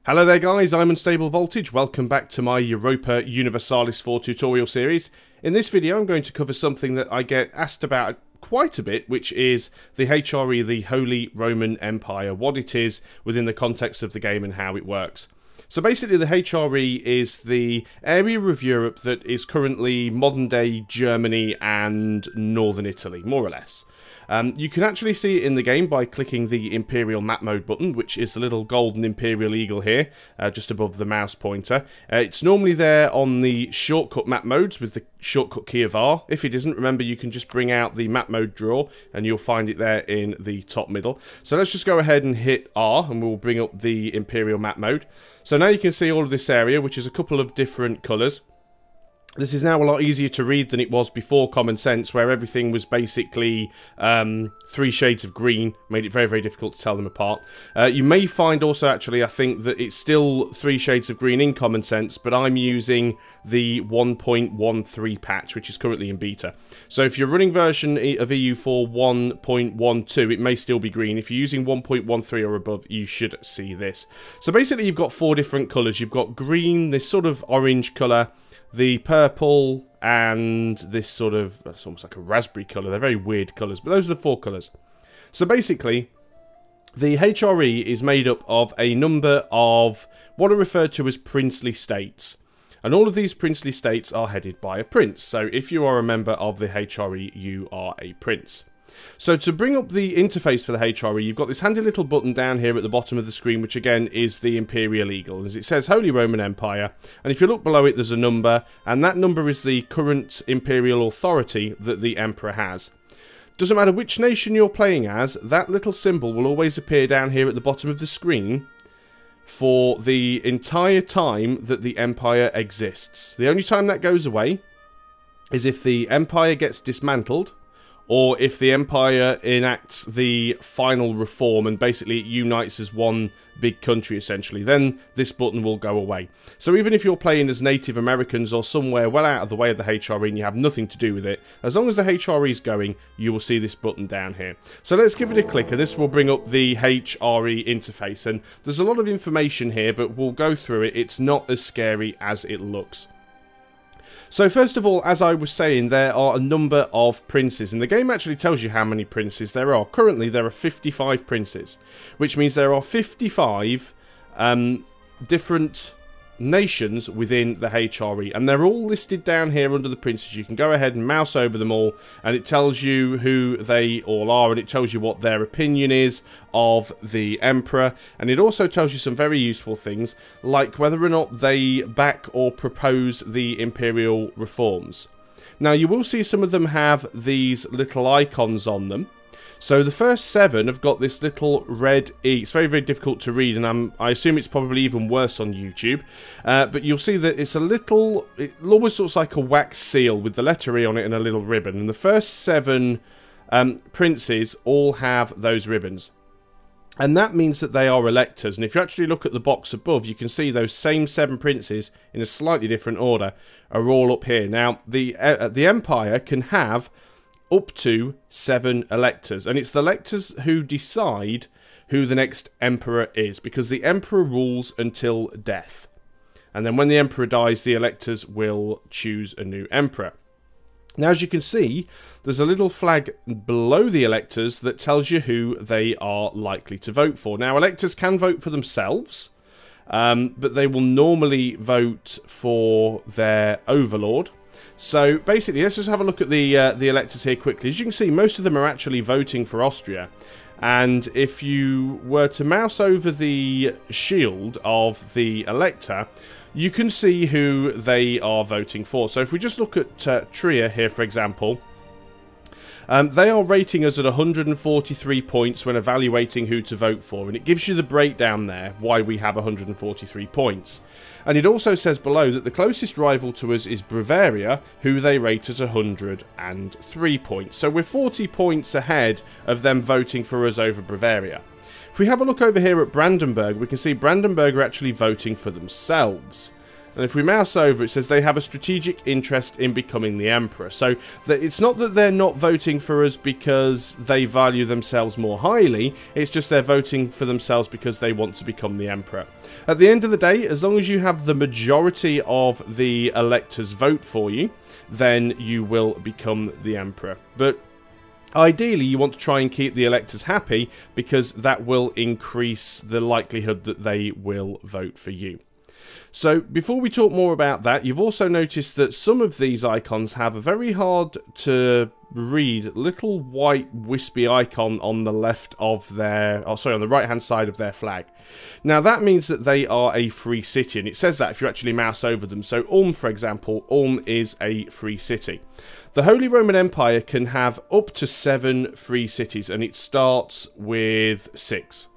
Hello there guys, I'm Unstable Voltage. Welcome back to my Europa Universalis 4 tutorial series. In this video I'm going to cover something that I get asked about quite a bit, which is the HRE, the Holy Roman Empire, what it is within the context of the game and how it works. So basically the HRE is the area of Europe that is currently modern day Germany and northern Italy, more or less. You can actually see it in the game by clicking the Imperial Map Mode button, which is the little golden Imperial Eagle here, just above the mouse pointer. It's normally there on the shortcut map modes with the shortcut key of R. If it isn't, remember you can just bring out the map mode drawer and you'll find it there in the top middle. So let's just go ahead and hit R and we'll bring up the Imperial Map Mode. So now you can see all of this area, which is a couple of different colours. This is now a lot easier to read than it was before Common Sense, where everything was basically 3 shades of green, made it very, very difficult to tell them apart. You may find also, actually, I think that it's still 3 shades of green in Common Sense, but I'm using the 1.13 patch, which is currently in beta. So if you're running version of EU4 1.12, it may still be green. If you're using 1.13 or above, you should see this. So basically, you've got 4 different colours. You've got green, this sort of orange colour, the purple, and this sort of, it's almost like a raspberry colour. They're very weird colours, but those are the 4 colours. So basically, the HRE is made up of a number of what are referred to as princely states. And all of these princely states are headed by a prince. So if you are a member of the HRE, you are a prince. So to bring up the interface for the HRE, you've got this handy little button down here at the bottom of the screen, which again is the Imperial Eagle. As it says, Holy Roman Empire. And if you look below it, there's a number, and that number is the current imperial authority that the emperor has. Doesn't matter which nation you're playing as, that little symbol will always appear down here at the bottom of the screen for the entire time that the empire exists. The only time that goes away is if the empire gets dismantled, or if the empire enacts the final reform and basically it unites as one big country essentially, then this button will go away. So even if you're playing as Native Americans or somewhere well out of the way of the HRE and you have nothing to do with it, as long as the HRE is going, you will see this button down here. So let's give it a click and this will bring up the HRE interface. And there's a lot of information here, but we'll go through it. It's not as scary as it looks. So first of all, as I was saying, there are a number of princes, and the game actually tells you how many princes there are. Currently, there are 55 princes, which means there are 55 different nations within the HRE, and they're all listed down here under the princes. You can go ahead and mouse over them all, and it tells you who they all are, and it tells you what their opinion is of the emperor, and it also tells you some very useful things, like whether or not they back or propose the imperial reforms. Now, you will see some of them have these little icons on them. So the first 7 have got this little red E. It's very, very difficult to read, and I assume it's probably even worse on YouTube. But you'll see that it's a little, it almost looks like a wax seal with the letter E on it and a little ribbon. And the first 7 princes all have those ribbons. And that means that they are electors. And if you actually look at the box above, you can see those same 7 princes in a slightly different order are all up here. Now, the empire can have up to 7 electors, and it's the electors who decide who the next emperor is, because the emperor rules until death, and then when the emperor dies, the electors will choose a new emperor. Now, as you can see, there's a little flag below the electors that tells you who they are likely to vote for. Now, electors can vote for themselves, but they will normally vote for their overlord. So basically, let's just have a look at the electors here quickly. As you can see, most of them are actually voting for Austria. And if you were to mouse over the shield of the elector, you can see who they are voting for. So if we just look at Trier here, for example, they are rating us at 143 points when evaluating who to vote for, and it gives you the breakdown there, why we have 143 points. And it also says below that the closest rival to us is Bavaria, who they rate at 103 points. So we're 40 points ahead of them voting for us over Bavaria. If we have a look over here at Brandenburg, we can see Brandenburg are actually voting for themselves. And if we mouse over, it says they have a strategic interest in becoming the Emperor. So it's not that they're not voting for us because they value themselves more highly, it's just they're voting for themselves because they want to become the Emperor. At the end of the day, as long as you have the majority of the electors vote for you, then you will become the Emperor. But ideally, you want to try and keep the electors happy because that will increase the likelihood that they will vote for you. So before we talk more about that, you've also noticed that some of these icons have a very hard to read little white wispy icon on the left of their, on the right hand side of their flag. Now that means that they are a free city, and it says that if you actually mouse over them. So Ulm, for example, Ulm is a free city. The Holy Roman Empire can have up to 7 free cities, and it starts with 6.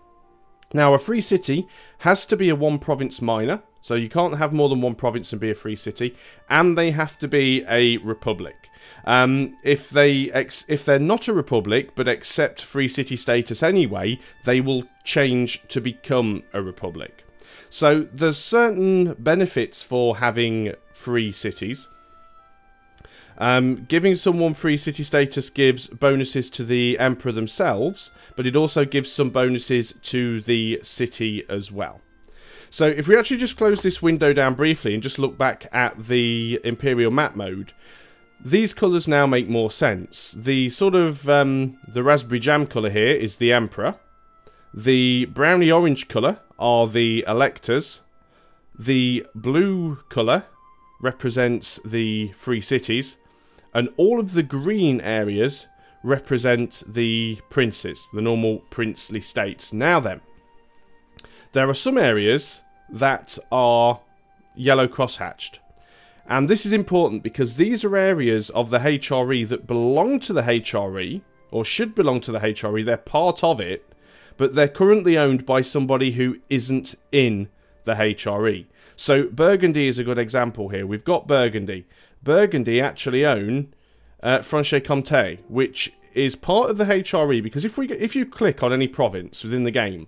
Now a free city has to be a 1 province minor. So you can't have more than 1 province and be a free city, and they have to be a republic. If they're not a republic but accept free city status anyway, they will change to become a republic. So there's certain benefits for having free cities. Giving someone free city status gives bonuses to the emperor themselves, but it also gives some bonuses to the city as well. So if we actually just close this window down briefly and just look back at the Imperial map mode, these colours now make more sense. The sort of, the raspberry jam colour here is the Emperor. The browny orange colour are the electors. The blue colour represents the free cities. And all of the green areas represent the princes, the normal princely states. Now then, there are some areas that are yellow crosshatched. And this is important because these are areas of the HRE that belong to the HRE, or should belong to the HRE. They're part of it, but they're currently owned by somebody who isn't in the HRE. So Burgundy is a good example here. We've got Burgundy. Burgundy actually own Franche-Comté, which is part of the HRE, because if you click on any province within the game,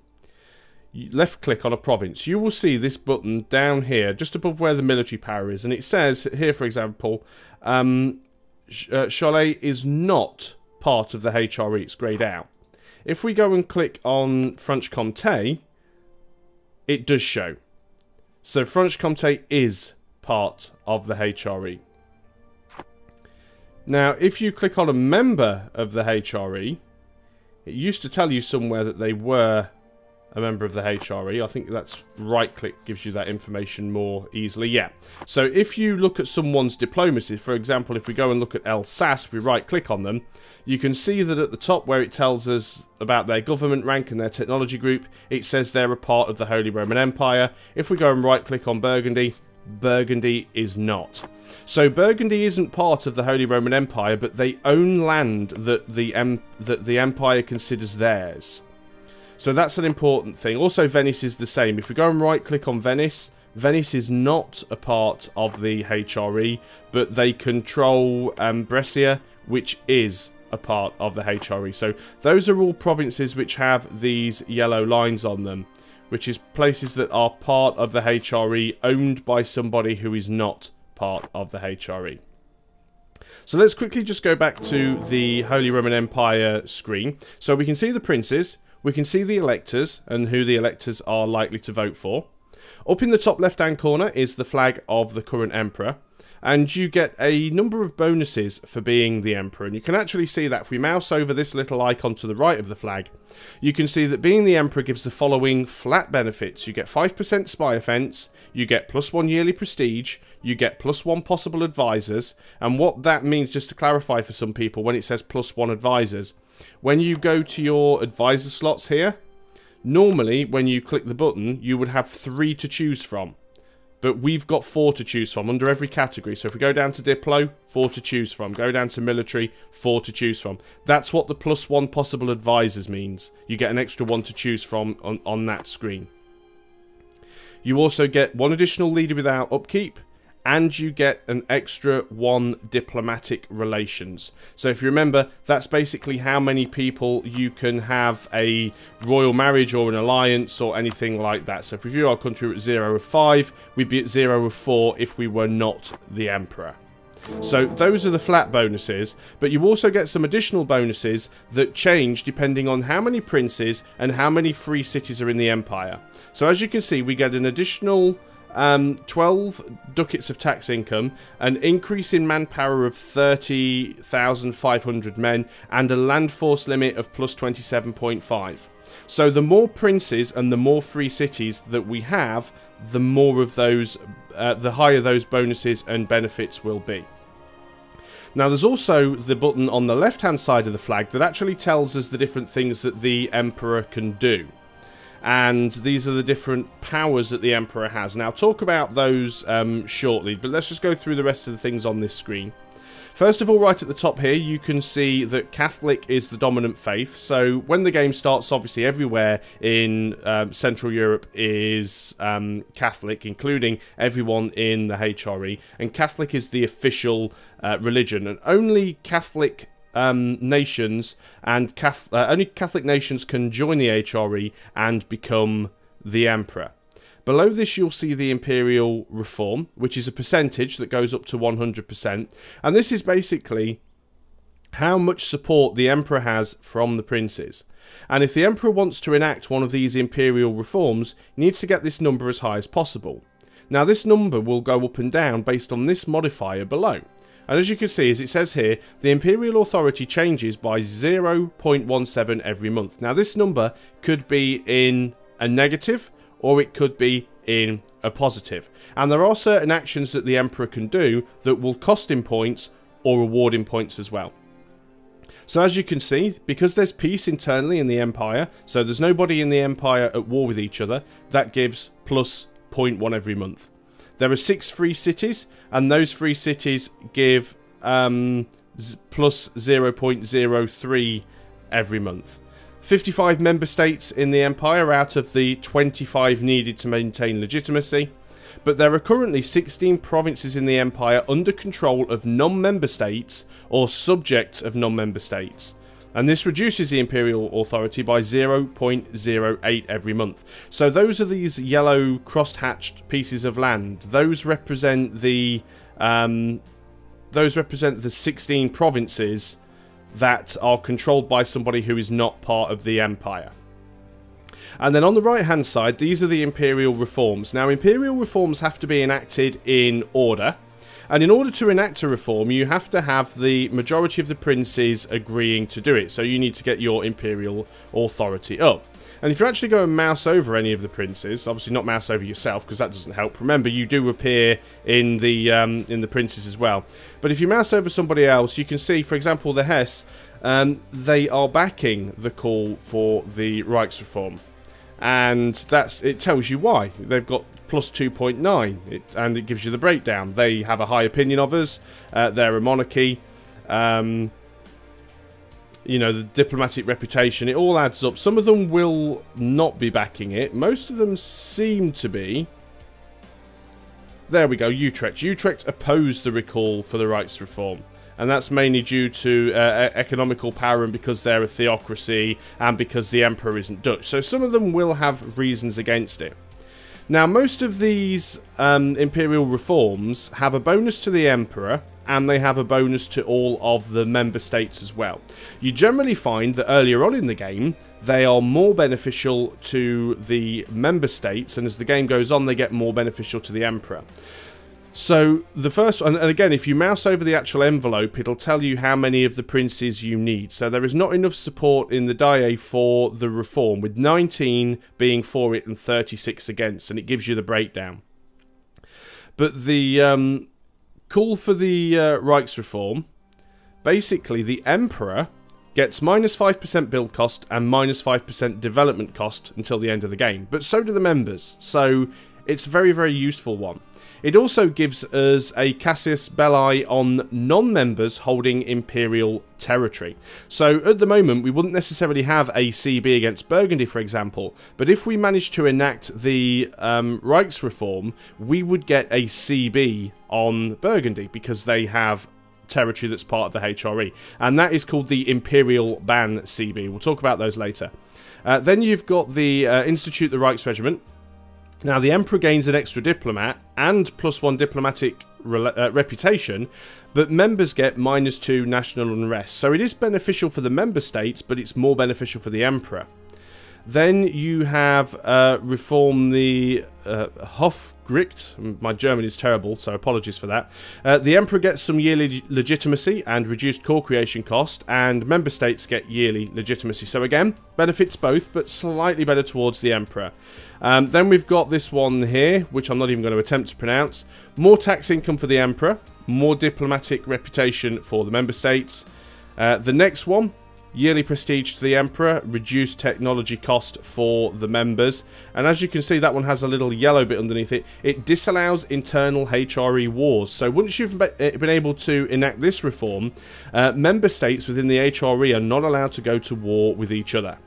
left click on a province, you will see this button down here just above where the military power is, and it says here, for example, Cholet is not part of the HRE. It's greyed out. If we go and click on Franche-Comté, it does show. So Franche-Comté is part of the HRE. Now if you click on a member of the HRE, it used to tell you somewhere that they were a member of the HRE. I think that's right click gives you that information more easily. Yeah. So if you look at someone's diplomacy, for example, if we go and look at Alsace, we right click on them, you can see that at the top where it tells us about their government rank and their technology group, it says they're a part of the Holy Roman Empire. If we go and right click on Burgundy, Burgundy is not. So Burgundy isn't part of the Holy Roman Empire, but they own land that the Empire considers theirs. So that's an important thing. Also, Venice is the same. If we go and right-click on Venice, Venice is not a part of the HRE, but they control Brescia, which is a part of the HRE. So those are all provinces which have these yellow lines on them, which is places that are part of the HRE, owned by somebody who is not part of the HRE. So let's quickly just go back to the Holy Roman Empire screen. So we can see the princes. We can see the electors and who the electors are likely to vote for. Up in the top left-hand corner is the flag of the current emperor. And you get a number of bonuses for being the emperor. And you can actually see that if we mouse over this little icon to the right of the flag, you can see that being the emperor gives the following flat benefits. You get 5% spy offense, you get +1 yearly prestige, you get +1 possible advisors. And what that means, just to clarify for some people, when it says +1 advisors, when you go to your advisor slots here, normally when you click the button, you would have 3 to choose from. But we've got 4 to choose from under every category. So if we go down to Diplo, 4 to choose from. Go down to Military, 4 to choose from. That's what the +1 possible advisors means. You get an extra 1 to choose from on that screen. You also get 1 additional leader without upkeep and you get an extra 1 diplomatic relations. So if you remember, that's basically how many people you can have a royal marriage or an alliance or anything like that. So if we view our country at 0 of 5, we'd be at 0 of 4 if we were not the emperor. So those are the flat bonuses, but you also get some additional bonuses that change depending on how many princes and how many free cities are in the empire. So as you can see, we get an additional 12 ducats of tax income, an increase in manpower of 30,500 men, and a land force limit of plus 27.5. So the more princes and the more free cities that we have, the more of those, the higher those bonuses and benefits will be. Now there's also the button on the left hand side of the flag that actually tells us the different things that the Emperor can do. And these are the different powers that the Emperor has. Now, I'll talk about those shortly, but let's just go through the rest of the things on this screen. First of all, right at the top here, you can see that Catholic is the dominant faith. So when the game starts, obviously everywhere in Central Europe is Catholic, including everyone in the HRE. And Catholic is the official religion, and only Catholic nations and only Catholic nations can join the HRE and become the Emperor. Below this you'll see the Imperial Reform, which is a percentage that goes up to 100%, and this is basically how much support the Emperor has from the princes. And if the Emperor wants to enact one of these Imperial Reforms, he needs to get this number as high as possible. Now this number will go up and down based on this modifier below. And as you can see, as it says here, the Imperial Authority changes by 0.17 every month. Now this number could be in a negative or it could be in a positive. And there are certain actions that the Emperor can do that will cost him points or reward him points as well. So as you can see, because there's peace internally in the Empire, so there's nobody in the Empire at war with each other, that gives plus 0.1 every month. There are 6 free cities, and those free cities give plus 0.03 every month. 55 member states in the Empire out of the 25 needed to maintain legitimacy. But there are currently 16 provinces in the Empire under control of non-member states or subjects of non-member states. And this reduces the Imperial Authority by 0.08 every month. So those are these yellow cross-hatched pieces of land. Those represent the 16 provinces that are controlled by somebody who is not part of the Empire. And then on the right hand side, these are the Imperial Reforms. Now Imperial Reforms have to be enacted in order. And in order to enact a reform, you have to have the majority of the princes agreeing to do it. So you need to get your Imperial Authority up. And if you actually go and mouse over any of the princes, obviously not mouse over yourself because that doesn't help. Remember, you do appear in the princes as well. But if you mouse over somebody else, you can see, for example, the Hesse, they are backing the call for the Reichsreform. And it tells you why. They've got plus 2.9, and it gives you the breakdown. They have a high opinion of us. They're a monarchy. You know, the diplomatic reputation, it all adds up. Some of them will not be backing it. Most of them seem to be. There we go, Utrecht. Utrecht opposed the recall for the Reichsreform. And that's mainly due to economical power and because they're a theocracy and because the Emperor isn't Dutch. So some of them will have reasons against it. Now, most of these Imperial Reforms have a bonus to the Emperor, and they have a bonus to all of the member states as well. You generally find that earlier on in the game, they are more beneficial to the member states, and as the game goes on, they get more beneficial to the Emperor. So, the first one, and again, if you mouse over the actual envelope, it'll tell you how many of the princes you need. So there is not enough support in the Die for the reform, with 19 being for it and 36 against, and it gives you the breakdown. But the call for the Reichsreform, basically the Emperor gets minus 5% build cost and minus 5% development cost until the end of the game. But so do the members. So it's a very, very useful one. It also gives us a casus belli on non-members holding imperial territory. So at the moment we wouldn't necessarily have a CB against Burgundy, for example, but if we managed to enact the Reichsreform, we would get a CB on Burgundy because they have territory that's part of the HRE, and that is called the Imperial Ban CB. We'll talk about those later. Then you've got the Institute the Reichsregiment. Now the Emperor gains an extra diplomat and +1 diplomatic reputation, but members get -2 national unrest. So it is beneficial for the member states, but it's more beneficial for the Emperor. Then you have reform the Hofgericht. My German is terrible, so apologies for that. The Emperor gets some yearly legitimacy and reduced core creation cost, and member states get yearly legitimacy. So again, benefits both, but slightly better towards the Emperor. Then we've got this one here, which I'm not even going to attempt to pronounce. More tax income for the Emperor, more diplomatic reputation for the member states. The next one, yearly prestige to the Emperor, reduced technology cost for the members. And as you can see, that one has a little yellow bit underneath it. It disallows internal HRE wars. So once you've been able to enact this reform, member states within the HRE are not allowed to go to war with each other.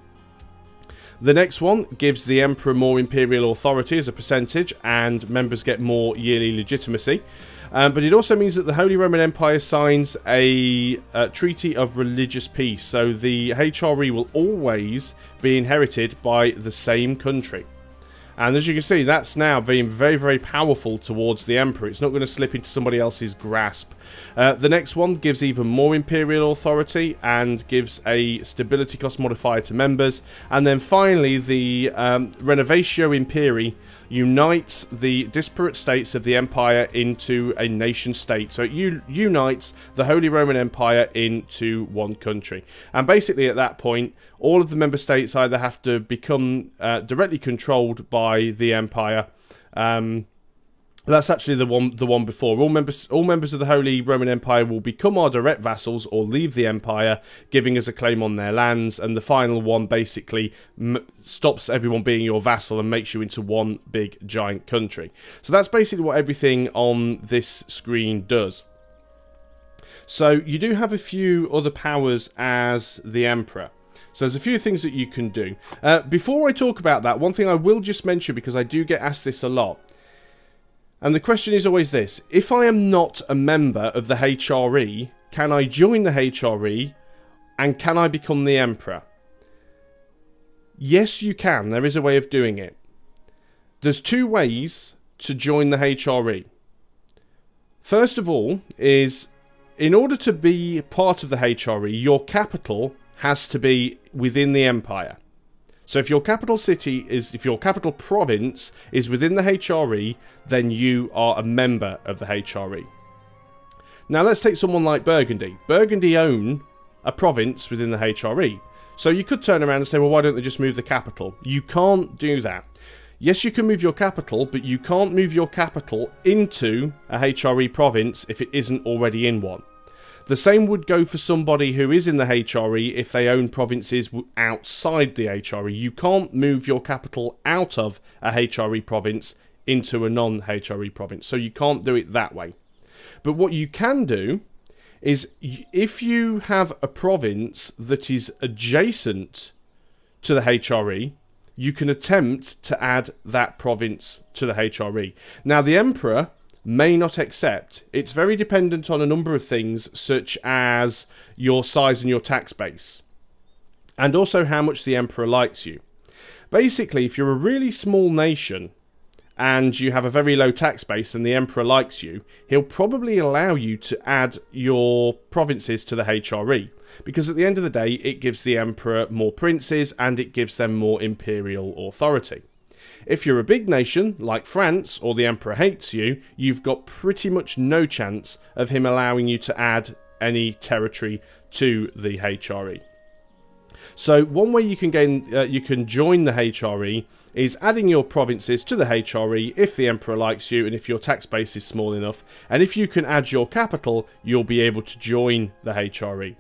The next one gives the Emperor more imperial authority as a percentage, and members get more yearly legitimacy. But it also means that the Holy Roman Empire signs a treaty of religious peace, so the HRE will always be inherited by the same country. And as you can see, that's now being very, very powerful towards the Emperor. It's not going to slip into somebody else's grasp. The next one gives even more imperial authority and gives a stability cost modifier to members. And then finally, the Renovatio Imperii unites the disparate states of the Empire into a nation state. So it unites the Holy Roman Empire into one country. And basically at that point, all of the member states either have to become directly controlled by the Empire. That's actually the one before. All members of the Holy Roman Empire will become our direct vassals or leave the Empire, giving us a claim on their lands. And the final one basically stops everyone being your vassal and makes you into one big giant country. So that's basically what everything on this screen does. So you do have a few other powers as the Emperor. So there's a few things that you can do. Before I talk about that, one thing I will just mention, because I do get asked this a lot. And the question is always this: if I am not a member of the HRE, can I join the HRE and can I become the Emperor? Yes, you can. There is a way of doing it. There's two ways to join the HRE. First of all is, in order to be part of the HRE, your capital has to be within the Empire. So if your capital province is within the HRE, then you are a member of the HRE. Now let's take someone like Burgundy. Burgundy own a province within the HRE. So you could turn around and say, well, why don't they just move the capital? You can't do that. Yes, you can move your capital, but you can't move your capital into a HRE province if it isn't already in one. The same would go for somebody who is in the HRE if they own provinces outside the HRE. You can't move your capital out of a HRE province into a non-HRE province. So you can't do it that way. But what you can do is, if you have a province that is adjacent to the HRE, you can attempt to add that province to the HRE. Now, the Emperor may not accept. It's very dependent on a number of things, such as your size and your tax base, and also how much the Emperor likes you. Basically, if you're a really small nation and you have a very low tax base and the Emperor likes you, he'll probably allow you to add your provinces to the HRE, because at the end of the day, it gives the Emperor more princes and it gives them more imperial authority. If you're a big nation, like France, or the Emperor hates you, you've got pretty much no chance of him allowing you to add any territory to the HRE. So one way you can join the HRE is adding your provinces to the HRE if the Emperor likes you and if your tax base is small enough. And if you can add your capital, you'll be able to join the HRE.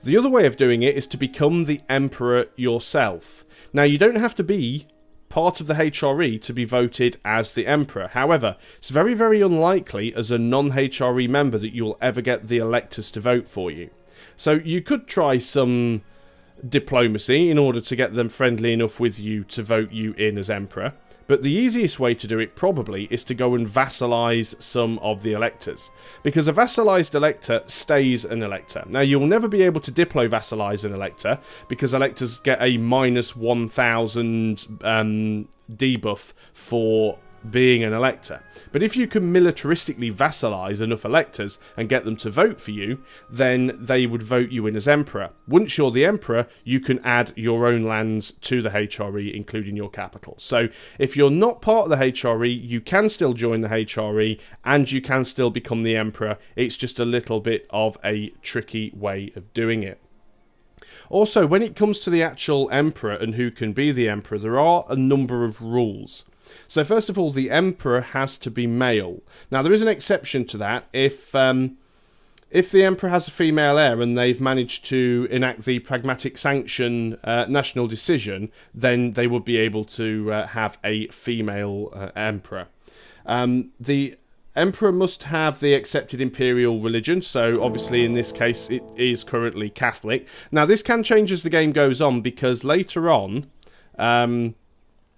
The other way of doing it is to become the Emperor yourself. Now, you don't have to be part of the HRE to be voted as the Emperor. However, it's very, very unlikely as a non-HRE member that you'll ever get the electors to vote for you. So you could try some diplomacy in order to get them friendly enough with you to vote you in as Emperor. But the easiest way to do it probably is to go and vassalize some of the electors, because a vassalized elector stays an elector. Now, you'll never be able to diplo-vassalize an elector, because electors get a minus 1,000 debuff for being an elector. But if you can militaristically vassalize enough electors and get them to vote for you, then they would vote you in as Emperor. Once you're the Emperor, you can add your own lands to the HRE, including your capital. So if you're not part of the HRE, you can still join the HRE and you can still become the Emperor. It's just a little bit of a tricky way of doing it. Also, when it comes to the actual Emperor and who can be the Emperor, there are a number of rules. So first of all, the Emperor has to be male. Now, there is an exception to that. If the Emperor has a female heir and they've managed to enact the pragmatic sanction national decision, then they would be able to have a female Emperor. The Emperor must have the accepted imperial religion, so obviously in this case it is currently Catholic. Now, this can change as the game goes on, because later on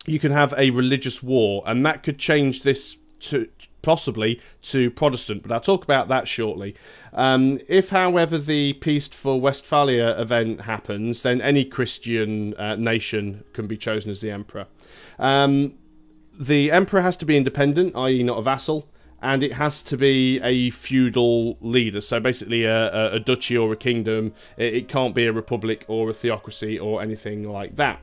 you can have a religious war, and that could change this to possibly to Protestant, but I'll talk about that shortly. If, however, the Peace for Westphalia event happens, then any Christian nation can be chosen as the Emperor. The Emperor has to be independent, i.e. not a vassal, and it has to be a feudal leader, so basically a duchy or a kingdom. It can't be a republic or a theocracy or anything like that.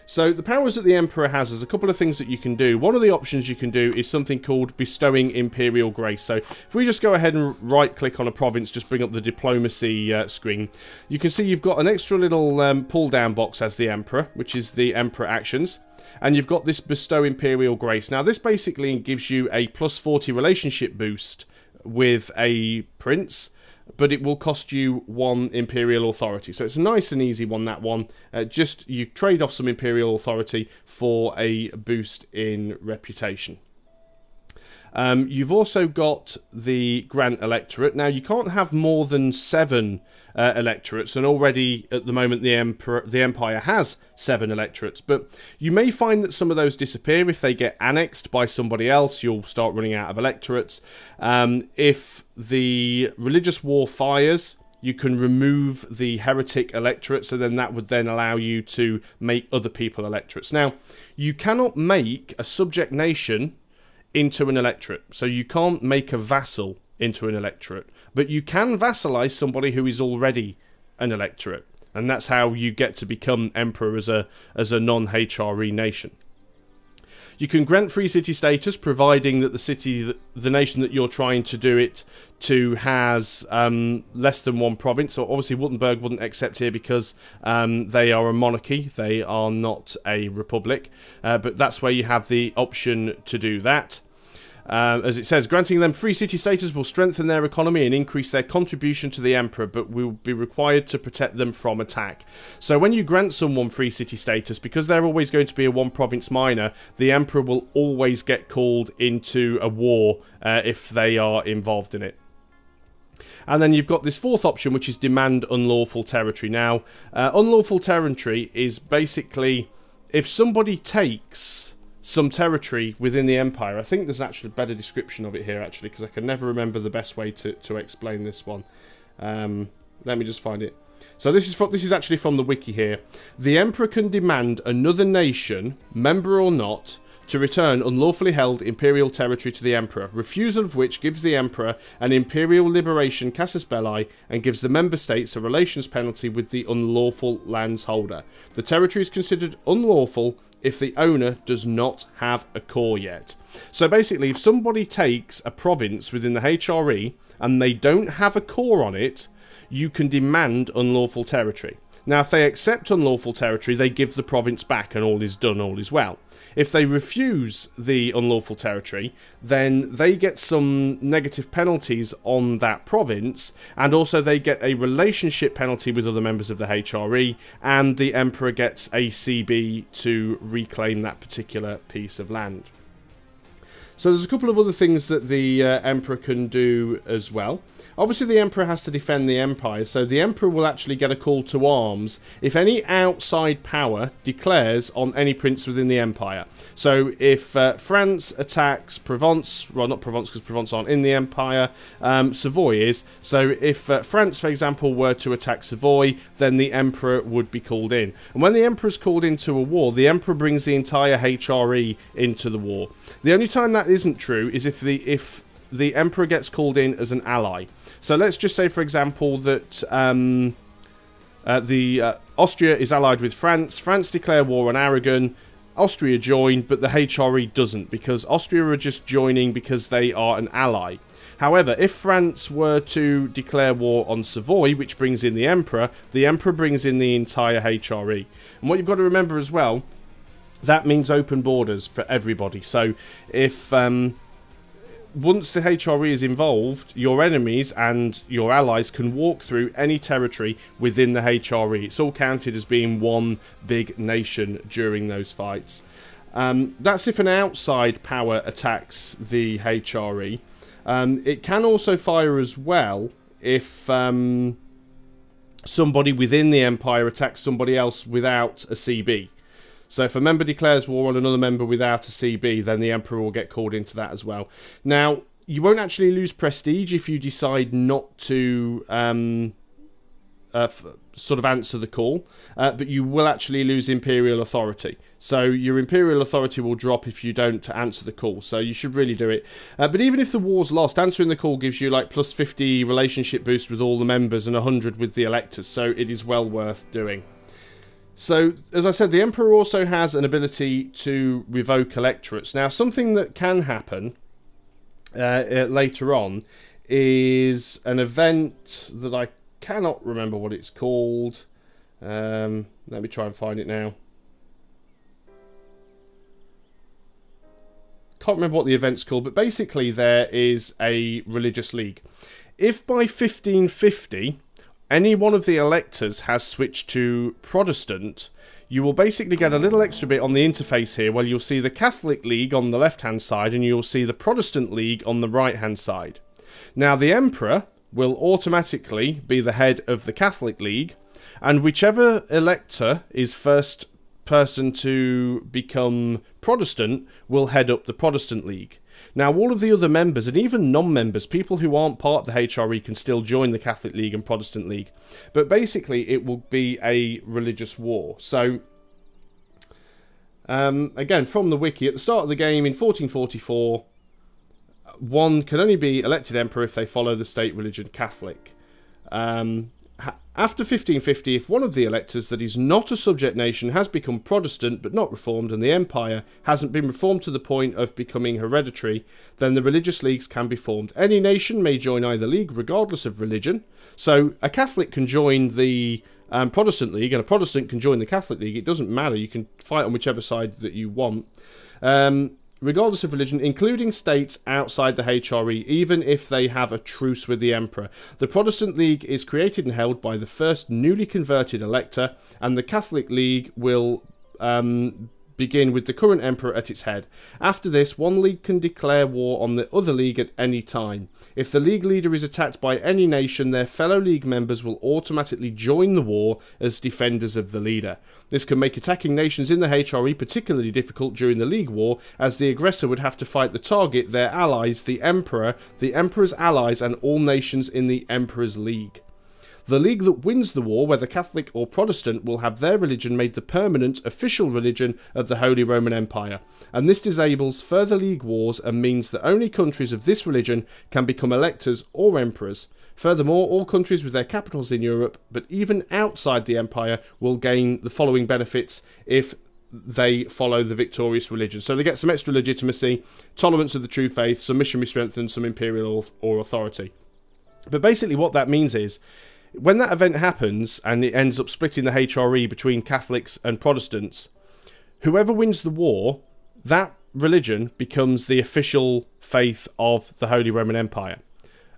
So the powers that the Emperor has, there's a couple of things that you can do. One of the options you can do is something called Bestowing Imperial Grace. So if we just go ahead and right-click on a province, just bring up the diplomacy screen, you can see you've got an extra little pull-down box as the Emperor, which is the Emperor Actions. And you've got this Bestow Imperial Grace. Now, this basically gives you a plus 40 relationship boost with a prince, but it will cost you 1 imperial authority. So it's a nice and easy one, that one. Just you trade off some imperial authority for a boost in reputation. You've also got the Grant Electorate. Now, you can't have more than 7 electorates, and already at the moment the Empire has 7 electorates, but you may find that some of those disappear. If they get annexed by somebody else, you'll start running out of electorates. If the religious war fires, you can remove the heretic electorate, so then that would then allow you to make other people electorates. Now, you cannot make a subject nation into an electorate, so you can't make a vassal into an electorate, but you can vassalize somebody who is already an electorate, and that's how you get to become Emperor as a non-HRE nation. You can grant free city status, providing that the nation that you're trying to do it to has less than 1 province. So obviously Württemberg wouldn't accept here because they are a monarchy, they are not a republic, but that's where you have the option to do that. As it says, granting them free city status will strengthen their economy and increase their contribution to the Emperor, but will be required to protect them from attack. So when you grant someone free city status, because they're always going to be a 1 province minor, the Emperor will always get called into a war if they are involved in it. And then you've got this 4th option, which is demand unlawful territory. Now, unlawful territory is basically if somebody takes some territory within the Empire. I think there's actually a better description of it here, actually, because I can never remember the best way to explain this one. Let me just find it. So this is actually from the wiki here. The Emperor can demand another nation, member or not, to return unlawfully held imperial territory to the Emperor, refusal of which gives the Emperor an Imperial Liberation casus belli and gives the member states a relations penalty with the unlawful lands holder. The territory is considered unlawful if the owner does not have a core yet. So basically, if somebody takes a province within the HRE and they don't have a core on it, you can demand unlawful territory. Now, if they accept unlawful territory, they give the province back and all is done, all is well. If they refuse the unlawful territory, then they get some negative penalties on that province, and also they get a relationship penalty with other members of the HRE, and the Emperor gets a CB to reclaim that particular piece of land. So there's a couple of other things that the Emperor can do as well. Obviously, the Emperor has to defend the Empire, so the Emperor will actually get a call to arms if any outside power declares on any prince within the Empire. So if France attacks Provence, well, not Provence because Provence aren't in the Empire, Savoy is. So if France, for example, were to attack Savoy, then the Emperor would be called in. And when the Emperor's called into a war, the Emperor brings the entire HRE into the war. The only time that isn't true is if the Emperor gets called in as an ally. So let's just say, for example, that Austria is allied with France. France declare war on Aragon. Austria join, but the HRE doesn't, because Austria are just joining because they are an ally. However, if France were to declare war on Savoy, which brings in the Emperor brings in the entire HRE. And what you've got to remember as well, that means open borders for everybody. So if once the HRE is involved, your enemies and your allies can walk through any territory within the HRE. It's all counted as being one big nation during those fights. That's if an outside power attacks the HRE. It can also fire as well if somebody within the Empire attacks somebody else without a CB. So if a member declares war on another member without a CB, then the Emperor will get called into that as well. Now, you won't actually lose prestige if you decide not to sort of answer the call, but you will actually lose Imperial authority. So your Imperial authority will drop if you don't answer the call, so you should really do it. But even if the war's lost, answering the call gives you like plus 50 relationship boost with all the members and 100 with the electors, so it is well worth doing. So, as I said, the Emperor also has an ability to revoke electorates. Now, something that can happen later on is an event that I cannot remember what it's called. Let me try and find it now. Can't remember what the event's called, but basically there is a religious league. If by 1550... any one of the electors has switched to Protestant, you will basically get a little extra bit on the interface here where you'll see the Catholic League on the left-hand side and you'll see the Protestant League on the right-hand side. Now, the Emperor will automatically be the head of the Catholic League, and whichever elector is first person to become Protestant will head up the Protestant League. Now, all of the other members, and even non-members, people who aren't part of the HRE, can still join the Catholic League and Protestant League. But basically, it will be a religious war. So, again, from the wiki, at the start of the game, in 1444, one can only be elected emperor if they follow the state religion Catholic. After 1550, if one of the electors that is not a subject nation has become Protestant but not reformed, and the empire hasn't been reformed to the point of becoming hereditary, then the religious leagues can be formed. Any nation may join either league regardless of religion. So a Catholic can join the Protestant League and a Protestant can join the Catholic League. It doesn't matter. You can fight on whichever side that you want. Regardless of religion, including states outside the HRE, even if they have a truce with the Emperor. The Protestant League is created and held by the first newly converted elector, and the Catholic League will begin with the current Emperor at its head. After this, one league can declare war on the other league at any time. If the league leader is attacked by any nation, their fellow league members will automatically join the war as defenders of the leader. This can make attacking nations in the HRE particularly difficult during the League War, as the aggressor would have to fight the target, their allies, the Emperor, the Emperor's allies, and all nations in the Emperor's League. The league that wins the war, whether Catholic or Protestant, will have their religion made the permanent official religion of the Holy Roman Empire, and this disables further league wars and means that only countries of this religion can become electors or emperors. Furthermore, all countries with their capitals in Europe, but even outside the empire, will gain the following benefits if they follow the victorious religion. So they get some extra legitimacy, tolerance of the true faith, some missionary strength, and some imperial or authority. But basically what that means is, when that event happens and it ends up splitting the HRE between Catholics and Protestants, whoever wins the war, that religion becomes the official faith of the Holy Roman Empire.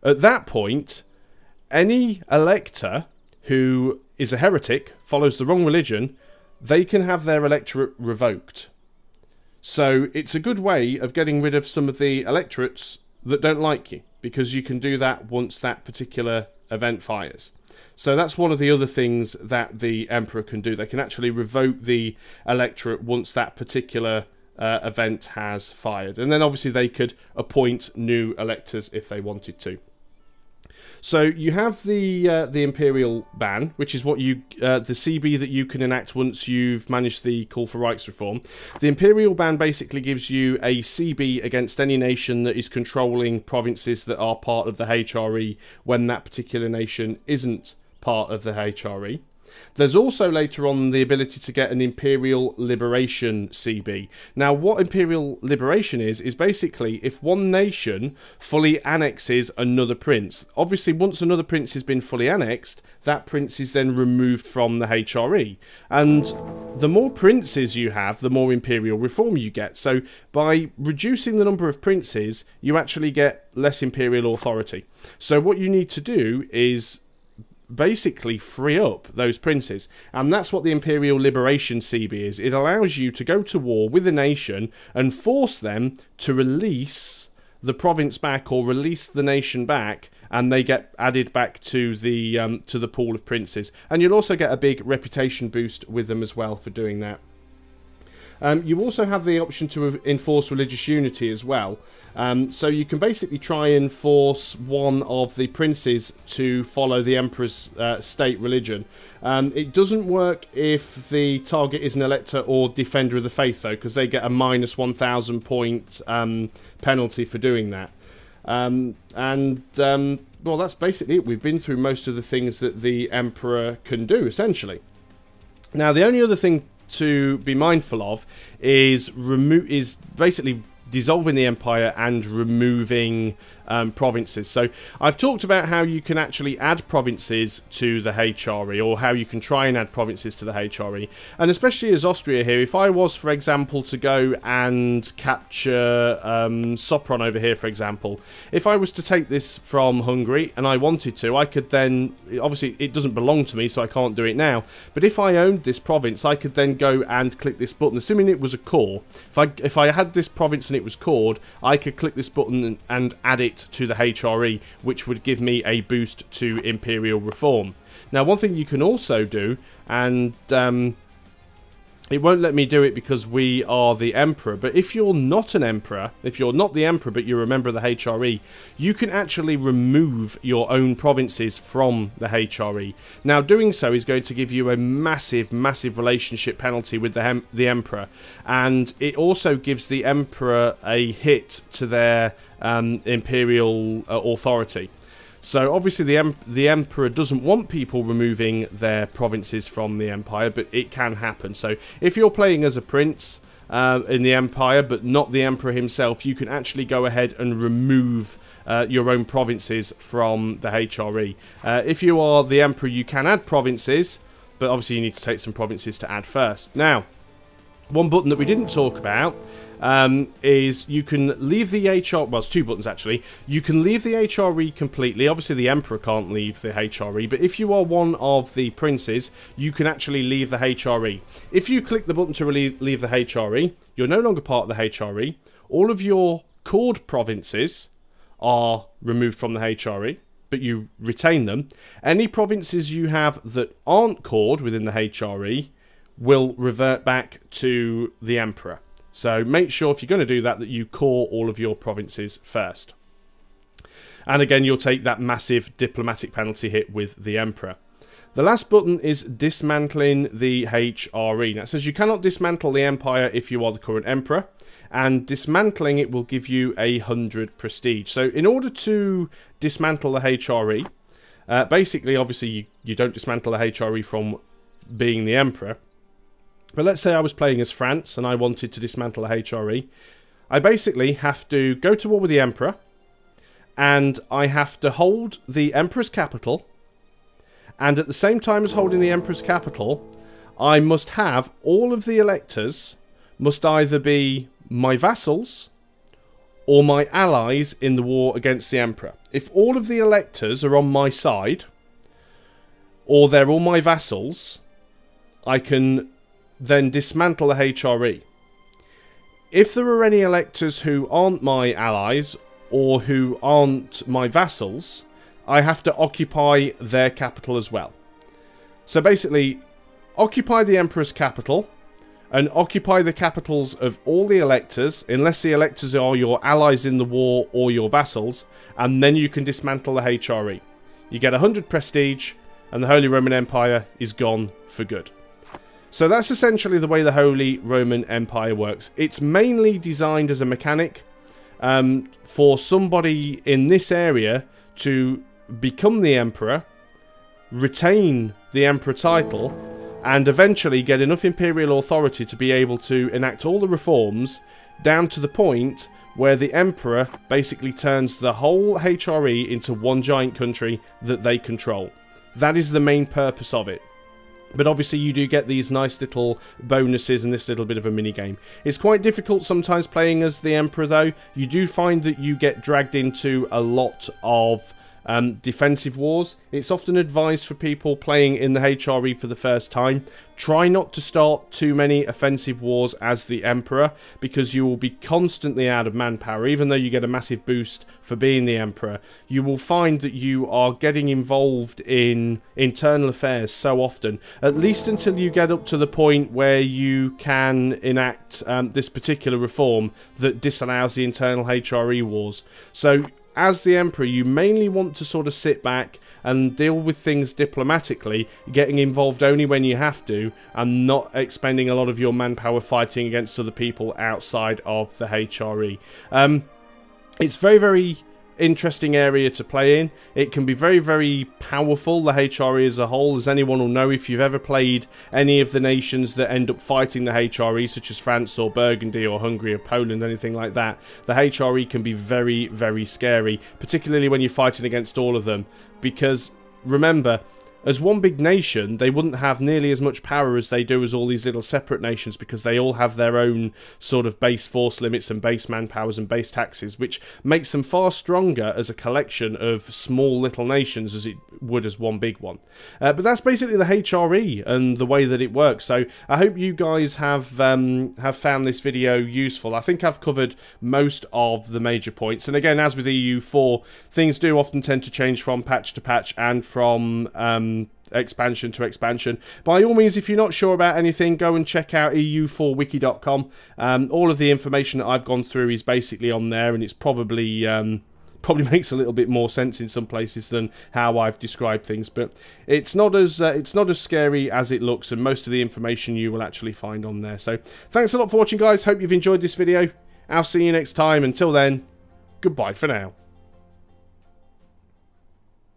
At that point, any elector who is a heretic, follows the wrong religion, they can have their electorate revoked. So it's a good way of getting rid of some of the electorates that don't like you, because you can do that once that particular event fires. So that's one of the other things that the Emperor can do. They can actually revoke the electorate once that particular event has fired. And then obviously they could appoint new electors if they wanted to. So you have the Imperial Ban, which is what the CB that you can enact once you've managed the Call for Rights reform. The Imperial Ban basically gives you a CB against any nation that is controlling provinces that are part of the HRE when that particular nation isn't part of the HRE. There's also later on the ability to get an Imperial Liberation CB. Now, what Imperial Liberation is basically if one nation fully annexes another prince. Obviously, once another prince has been fully annexed, that prince is then removed from the HRE. And the more princes you have, the more Imperial reform you get. So by reducing the number of princes, you actually get less Imperial authority. So what you need to do is basically free up those princes, and that's what the Imperial Liberation CB is. It allows you to go to war with a nation and force them to release the province back or release the nation back, and they get added back to the pool of princes. And you'll also get a big reputation boost with them as well for doing that. You also have the option to enforce religious unity as well. So you can basically try and force one of the princes to follow the Emperor's state religion. It doesn't work if the target is an elector or defender of the faith, though, because they get a minus 1,000 point penalty for doing that. Well, that's basically it. We've been through most of the things that the Emperor can do, essentially. Now, the only other thing to be mindful of is basically dissolving the empire and removing provinces. So I've talked about how you can actually add provinces to the HRE, or how you can try and add provinces to the HRE. And especially as Austria here, if I was, for example, to go and capture Sopron over here, for example, if I was to take this from Hungary and I wanted to, I could then, obviously it doesn't belong to me, so I can't do it now, but if I owned this province, I could then go and click this button, assuming it was a core. If I had this province and it was cored, I could click this button and add it to the HRE, which would give me a boost to Imperial reform. Now, one thing you can also do, and it won't let me do it because we are the Emperor, but if you're not an Emperor, if you're not the Emperor but you're a member of the HRE, you can actually remove your own provinces from the HRE. Now, doing so is going to give you a massive, massive relationship penalty with the Emperor, and it also gives the Emperor a hit to their Imperial authority. So obviously the Emperor doesn't want people removing their provinces from the Empire, but it can happen. So if you're playing as a prince in the Empire, but not the Emperor himself, you can actually go ahead and remove your own provinces from the HRE. If you are the Emperor, you can add provinces, but obviously you need to take some provinces to add first. Now, one button that we didn't talk about is you can leave the HRE, well, it's two buttons actually. You can leave the HRE completely. Obviously the Emperor can't leave the HRE, but if you are one of the princes, you can actually leave the HRE. If you click the button to leave the HRE, you're no longer part of the HRE. All of your cored provinces are removed from the HRE, but you retain them. Any provinces you have that aren't cored within the HRE will revert back to the Emperor. So make sure if you're going to do that, that you core all of your provinces first. And again, you'll take that massive diplomatic penalty hit with the Emperor. The last button is dismantling the HRE. Now it says you cannot dismantle the Empire if you are the current Emperor, and dismantling it will give you 100 prestige. So in order to dismantle the HRE, basically, obviously, you don't dismantle the HRE from being the Emperor. But let's say I was playing as France and I wanted to dismantle the HRE. I basically have to go to war with the Emperor, and I have to hold the Emperor's capital, And at the same time as holding the Emperor's capital, I must have all of the electors must either be my vassals or my allies in the war against the Emperor. If all of the electors are on my side, or they're all my vassals, I can then dismantle the HRE. If there are any electors who aren't my allies, or who aren't my vassals, I have to occupy their capital as well. So basically, occupy the Emperor's capital, and occupy the capitals of all the electors, unless the electors are your allies in the war or your vassals, and then you can dismantle the HRE. You get 100 prestige, and the Holy Roman Empire is gone for good. So that's essentially the way the Holy Roman Empire works. It's mainly designed as a mechanic for somebody in this area to become the Emperor, retain the Emperor title, and eventually get enough imperial authority to be able to enact all the reforms down to the point where the Emperor basically turns the whole HRE into one giant country that they control. That is the main purpose of it. But obviously you do get these nice little bonuses and this little bit of a mini-game. It's quite difficult sometimes playing as the Emperor though. You do find that you get dragged into a lot of defensive wars. It's often advised for people playing in the HRE for the first time, try not to start too many offensive wars as the Emperor, because you will be constantly out of manpower. Even though you get a massive boost for being the Emperor, you will find that you are getting involved in internal affairs so often, at least until you get up to the point where you can enact this particular reform that disallows the internal HRE wars. So as the Emperor, you mainly want to sort of sit back and deal with things diplomatically, getting involved only when you have to, and not expending a lot of your manpower fighting against other people outside of the HRE. It's very, very interesting area to play in. It can be very, very powerful, the HRE as a whole, as anyone will know if you've ever played any of the nations that end up fighting the HRE, such as France or Burgundy or Hungary or Poland, anything like that. The HRE can be very, very scary, particularly when you're fighting against all of them, because remember, as one big nation, they wouldn't have nearly as much power as they do as all these little separate nations, because they all have their own sort of base force limits and base manpowers and base taxes, which makes them far stronger as a collection of small little nations as it would as one big one. But that's basically the HRE and the way that it works. So I hope you guys have found this video useful. I think I've covered most of the major points. And again, as with EU4, things do often tend to change from patch to patch and from expansion to expansion. By all means, if you're not sure about anything, go and check out EU4wiki.com. All of the information that I've gone through is basically on there, and it's probably makes a little bit more sense in some places than how I've described things. But it's not as scary as it looks, and most of the information you will actually find on there. So thanks a lot for watching, guys. Hope you've enjoyed this video. I'll see you next time. Until then, goodbye for now.